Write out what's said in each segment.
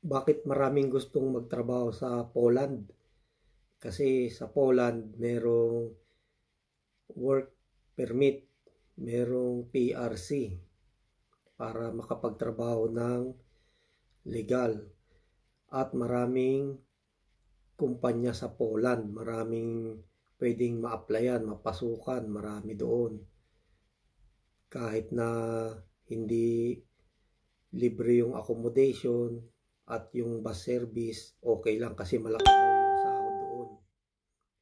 Bakit maraming gustong magtrabaho sa Poland? Kasi sa Poland merong work permit, merong PRC para makapagtrabaho ng legal. At maraming kumpanya sa Poland, maraming pwedeng ma-applyan, mapasukan, marami doon. Kahit na hindi libre yung accommodation at yung bus service, okay lang kasi malaki daw yung sahod doon.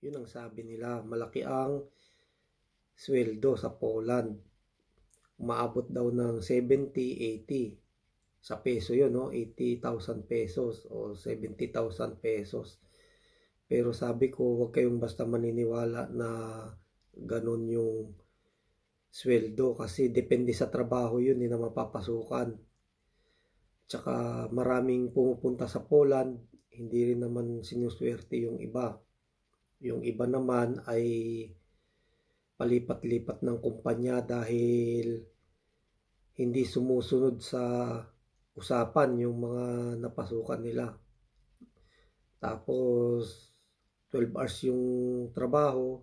Yun ang sabi nila, malaki ang sweldo sa Poland. Umaabot daw ng 70, 80 sa peso yun, no? 80,000 pesos o 70,000 pesos. Pero sabi ko, huwag kayong basta maniniwala na ganun yung sweldo kasi depende sa trabaho yun, hindi na mapapasukan. Tsaka maraming pumupunta sa Poland, hindi rin naman sinuswerte yung iba. Yung iba naman ay palipat-lipat ng kumpanya dahil hindi sumusunod sa usapan yung mga napasukan nila. Tapos 12 hours yung trabaho,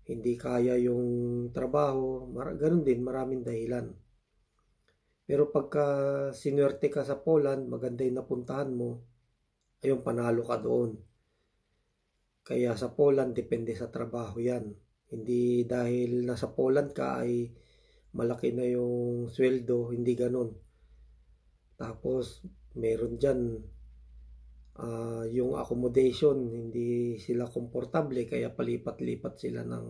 hindi kaya yung trabaho, ganun din, maraming dahilan. Pero pagka sinuwerte ka sa Poland, maganda yung napuntahan mo, ayun, panalo ka doon. Kaya sa Poland, depende sa trabaho yan. Hindi dahil nasa Poland ka ay malaki na yung sweldo, hindi ganun. Tapos, meron dyan, yung accommodation, hindi sila komportable, kaya palipat-lipat sila ng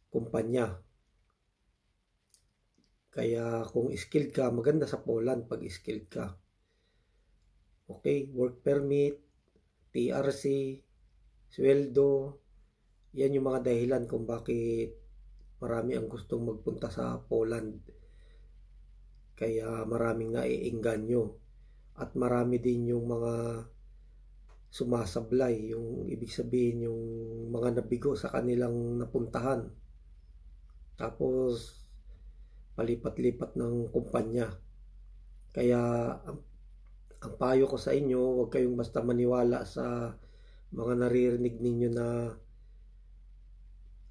kumpanya. Kaya kung skilled ka, maganda sa Poland pag skilled ka. Okay, work permit, TRC, sweldo, yan yung mga dahilan kung bakit marami ang gustong magpunta sa Poland. Kaya maraming naiengganyo. At marami din yung mga sumasablay, yung ibig sabihin yung mga nabigo sa kanilang napuntahan. Tapos palipat-lipat ng kumpanya. Kaya ang payo ko sa inyo, huwag kayong basta maniwala sa mga naririnig ninyo na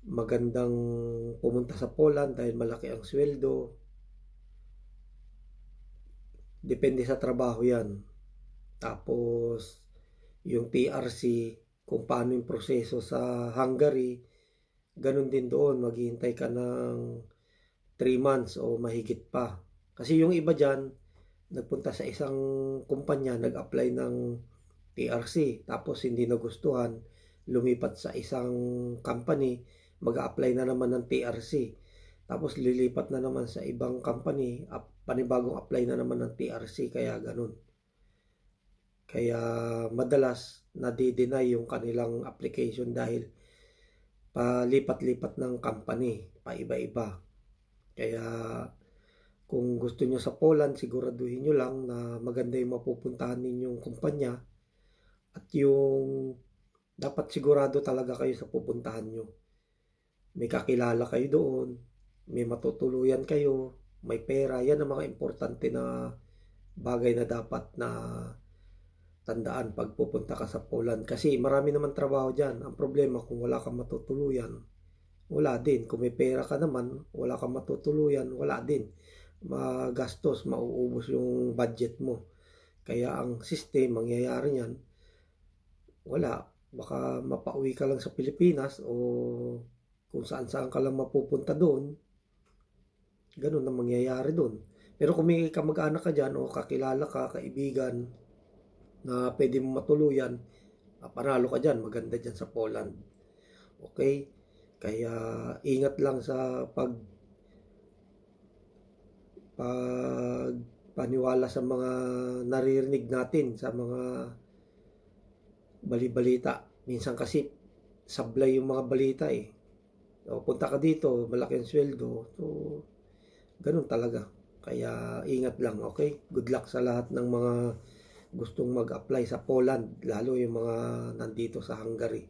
magandang pumunta sa Poland dahil malaki ang sweldo. Depende sa trabaho yan. Tapos yung PRC, kung paano yung proseso sa Hungary, ganun din doon, maghihintay ka ng 3 months o mahigit pa. Kasi yung iba dyan, nagpunta sa isang kumpanya, nag-apply ng PRC, tapos hindi nagustuhan, lumipat sa isang company, mag-apply na naman ng PRC. Tapos lilipat na naman sa ibang company, panibagong apply na naman ng PRC, kaya ganun. Kaya madalas nadi-deny yung kanilang application dahil palipat-lipat ng company, paiba-iba. Kaya kung gusto nyo sa Poland, siguraduhin nyo lang na maganda yung mapupuntahan ninyong kumpanya at yung dapat sigurado talaga kayo sa pupuntahan nyo. May kakilala kayo doon, may matutuluyan kayo, may pera. Yan ang mga importante na bagay na dapat na tandaan pag pupunta ka sa Poland. Kasi marami naman trabaho dyan. Ang problema kung wala kang matutuluyan, wala din. Kung may pera ka naman, wala kang matutuluyan, wala din. Magastos, mauubos yung budget mo. Kaya ang system, mangyayari niyan, wala. Baka mapauwi ka lang sa Pilipinas o kung saan-saan ka lang mapupunta doon. Ganun ang mangyayari doon. Pero kung may kamag-anak ka dyan o kakilala ka, kaibigan na pwede mo matuluyan, panalo ka dyan, maganda dyan sa Poland. Okay? Kaya ingat lang sa paniwala sa mga naririnig natin, sa mga balibalita. Minsan kasi sablay yung mga balita eh. O, punta ka dito, malaki ang sweldo. So, ganun talaga. Kaya ingat lang, okay? Good luck sa lahat ng mga gustong mag-apply sa Poland, lalo yung mga nandito sa Hungary.